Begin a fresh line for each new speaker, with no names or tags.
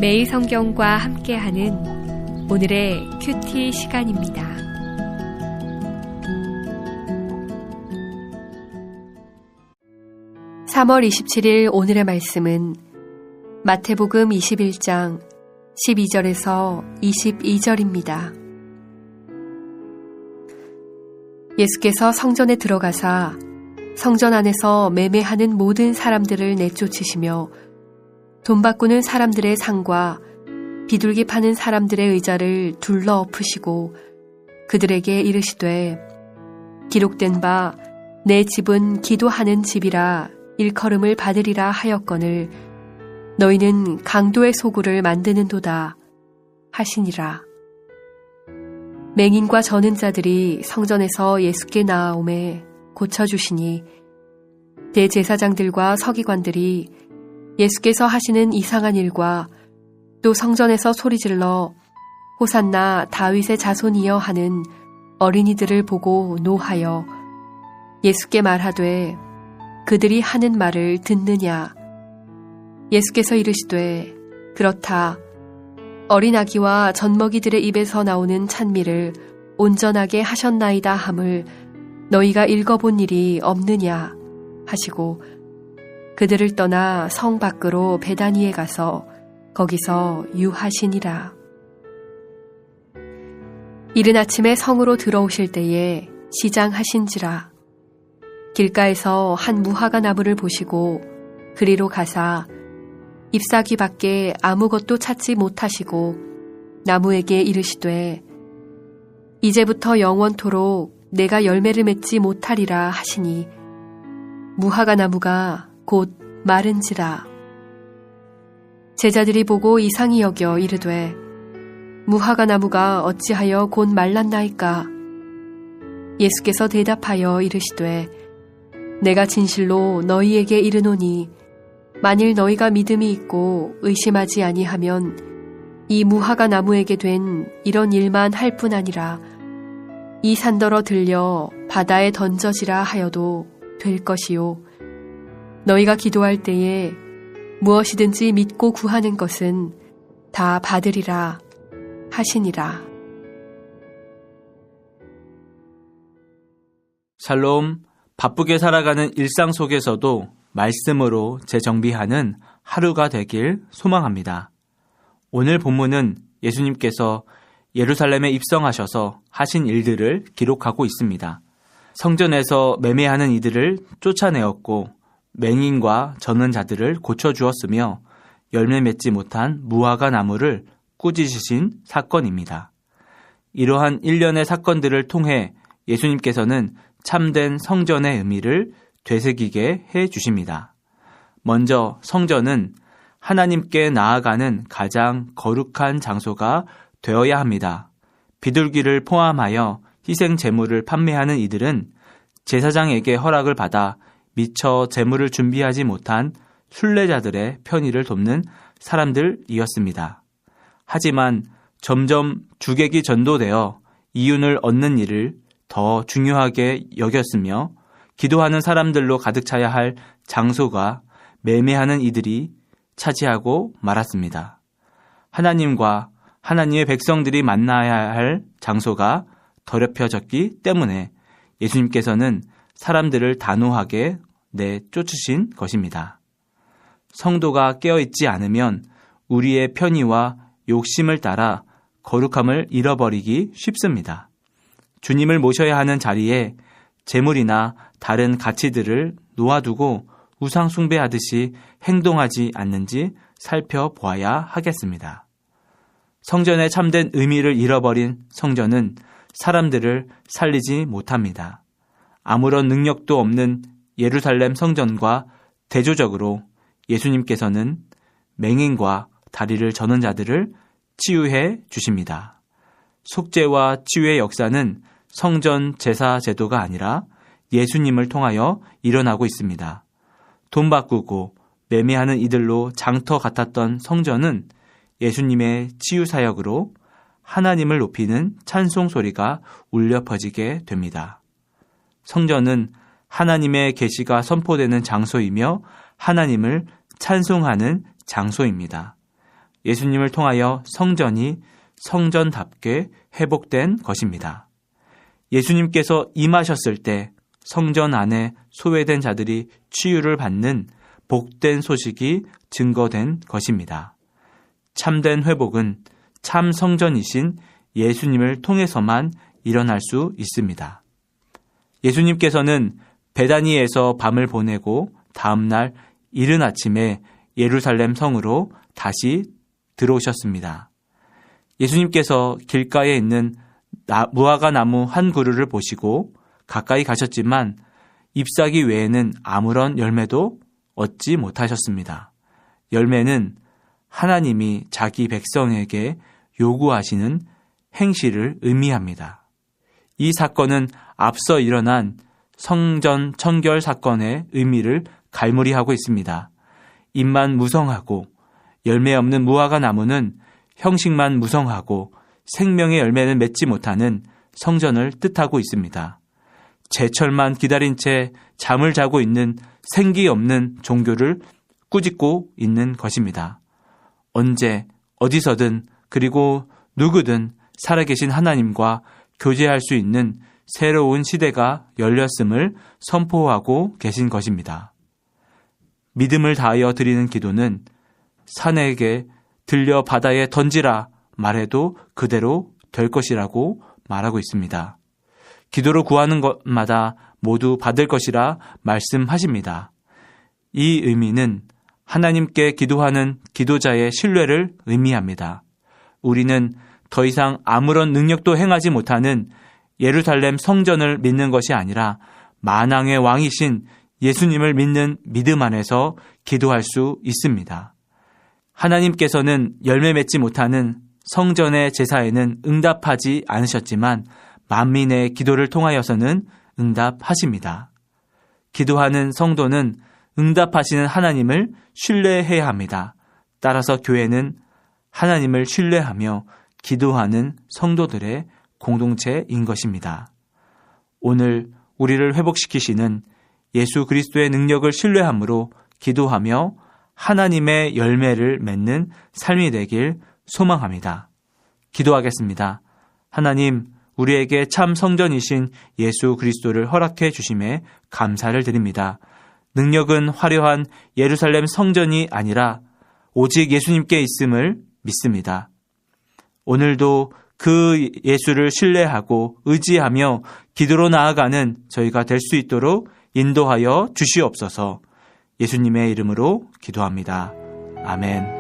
매일 성경과 함께하는 오늘의 큐티 시간입니다. (3월 27일) 오늘의 말씀은 마태복음 21장 12절에서 22절입니다. 예수께서 성전에 들어가사 성전 안에서 매매하는 모든 사람들을 내쫓으시며 돈 바꾸는 사람들의 상과 비둘기 파는 사람들의 의자를 둘러 엎으시고 그들에게 이르시되 기록된 바 내 집은 기도하는 집이라 일컬음을 받으리라 하였거늘 너희는 강도의 소굴을 만드는도다 하시니라. 맹인과 저는 자들이 성전에서 예수께 나아오매 고쳐주시니 대제사장들과 서기관들이 예수께서 하시는 이상한 일과 또 성전에서 소리질러 호산나 다윗의 자손이여 하는 어린이들을 보고 노하여 예수께 말하되 그들이 하는 말을 듣느냐. 예수께서 이르시되 그렇다. 어린 아기와 젖먹이들의 입에서 나오는 찬미를 온전하게 하셨나이다 함을 너희가 읽어본 일이 없느냐 하시고 그들을 떠나 성 밖으로 베다니에 가서 거기서 유하시니라. 이른 아침에 성으로 들어오실 때에 시장하신지라. 길가에서 한 무화과 나무를 보시고 그리로 가사 잎사귀 밖에 아무것도 찾지 못하시고 나무에게 이르시되 이제부터 영원토록 내가 열매를 맺지 못하리라 하시니 무화과 나무가 곧 마른지라. 제자들이 보고 이상히 여겨 이르되 무화과 나무가 어찌하여 곧 말랐나이까. 예수께서 대답하여 이르시되 내가 진실로 너희에게 이르노니 만일 너희가 믿음이 있고 의심하지 아니하면 이 무화과 나무에게 된 이런 일만 할 뿐 아니라 이 산더러 들려 바다에 던져지라 하여도 될 것이요 너희가 기도할 때에 무엇이든지 믿고 구하는 것은 다 받으리라 하시니라.
샬롬. 바쁘게 살아가는 일상 속에서도 말씀으로 재정비하는 하루가 되길 소망합니다. 오늘 본문은 예수님께서 예루살렘에 입성하셔서 하신 일들을 기록하고 있습니다. 성전에서 매매하는 이들을 쫓아내었고 맹인과 저는 자들을 고쳐주었으며 열매 맺지 못한 무화과 나무를 꾸짖으신 사건입니다. 이러한 일련의 사건들을 통해 예수님께서는 참된 성전의 의미를 되새기게 해 주십니다. 먼저 성전은 하나님께 나아가는 가장 거룩한 장소가 되어야 합니다. 비둘기를 포함하여 희생 제물을 판매하는 이들은 제사장에게 허락을 받아 미처 제물을 준비하지 못한 순례자들의 편의를 돕는 사람들이었습니다. 하지만 점점 주객이 전도되어 이윤을 얻는 일을 더 중요하게 여겼으며 기도하는 사람들로 가득 차야 할 장소가 매매하는 이들이 차지하고 말았습니다. 하나님과 하나님의 백성들이 만나야 할 장소가 더럽혀졌기 때문에 예수님께서는 사람들을 단호하게 내쫓으신 것입니다. 성도가 깨어있지 않으면 우리의 편의와 욕심을 따라 거룩함을 잃어버리기 쉽습니다. 주님을 모셔야 하는 자리에 재물이나 다른 가치들을 놓아두고 우상 숭배하듯이 행동하지 않는지 살펴보아야 하겠습니다. 성전의 참된 의미를 잃어버린 성전은 사람들을 살리지 못합니다. 아무런 능력도 없는 예루살렘 성전과 대조적으로 예수님께서는 맹인과 다리를 저는 자들을 치유해 주십니다. 속죄와 치유의 역사는 성전 제사 제도가 아니라 예수님을 통하여 일어나고 있습니다. 돈 바꾸고 매매하는 이들로 장터 같았던 성전은 예수님의 치유 사역으로 하나님을 높이는 찬송 소리가 울려 퍼지게 됩니다. 성전은 하나님의 계시가 선포되는 장소이며 하나님을 찬송하는 장소입니다. 예수님을 통하여 성전이 성전답게 회복된 것입니다. 예수님께서 임하셨을 때 성전 안에 소외된 자들이 치유를 받는 복된 소식이 증거된 것입니다. 참된 회복은 참 성전이신 예수님을 통해서만 일어날 수 있습니다. 예수님께서는 베다니에서 밤을 보내고 다음날 이른 아침에 예루살렘 성으로 다시 들어오셨습니다. 예수님께서 길가에 있는 무화과 나무 한 그루를 보시고 가까이 가셨지만 잎사귀 외에는 아무런 열매도 얻지 못하셨습니다. 열매는 하나님이 자기 백성에게 요구하시는 행실을 의미합니다. 이 사건은 앞서 일어난 성전 청결 사건의 의미를 갈무리하고 있습니다. 잎만 무성하고 열매 없는 무화과 나무는 형식만 무성하고 생명의 열매는 맺지 못하는 성전을 뜻하고 있습니다. 제철만 기다린 채 잠을 자고 있는 생기 없는 종교를 꾸짖고 있는 것입니다. 언제 어디서든 그리고 누구든 살아계신 하나님과 교제할 수 있는 새로운 시대가 열렸음을 선포하고 계신 것입니다. 믿음을 다하여 드리는 기도는 산에게 들려 바다에 던지라 말해도 그대로 될 것이라고 말하고 있습니다. 기도로 구하는 것마다 모두 받을 것이라 말씀하십니다. 이 의미는 하나님께 기도하는 기도자의 신뢰를 의미합니다. 우리는 더 이상 아무런 능력도 행하지 못하는 예루살렘 성전을 믿는 것이 아니라 만왕의 왕이신 예수님을 믿는 믿음 안에서 기도할 수 있습니다. 하나님께서는 열매 맺지 못하는 성전의 제사에는 응답하지 않으셨지만 만민의 기도를 통하여서는 응답하십니다. 기도하는 성도는 응답하시는 하나님을 신뢰해야 합니다. 따라서 교회는 하나님을 신뢰하며 기도하는 성도들의 공동체인 것입니다. 오늘 우리를 회복시키시는 예수 그리스도의 능력을 신뢰함으로 기도하며 하나님의 열매를 맺는 삶이 되길 소망합니다. 기도하겠습니다. 하나님, 우리에게 참 성전이신 예수 그리스도를 허락해 주심에 감사를 드립니다. 능력은 화려한 예루살렘 성전이 아니라 오직 예수님께 있음을 믿습니다. 오늘도 그 예수를 신뢰하고 의지하며 기도로 나아가는 저희가 될 수 있도록 인도하여 주시옵소서. 예수님의 이름으로 기도합니다. 아멘.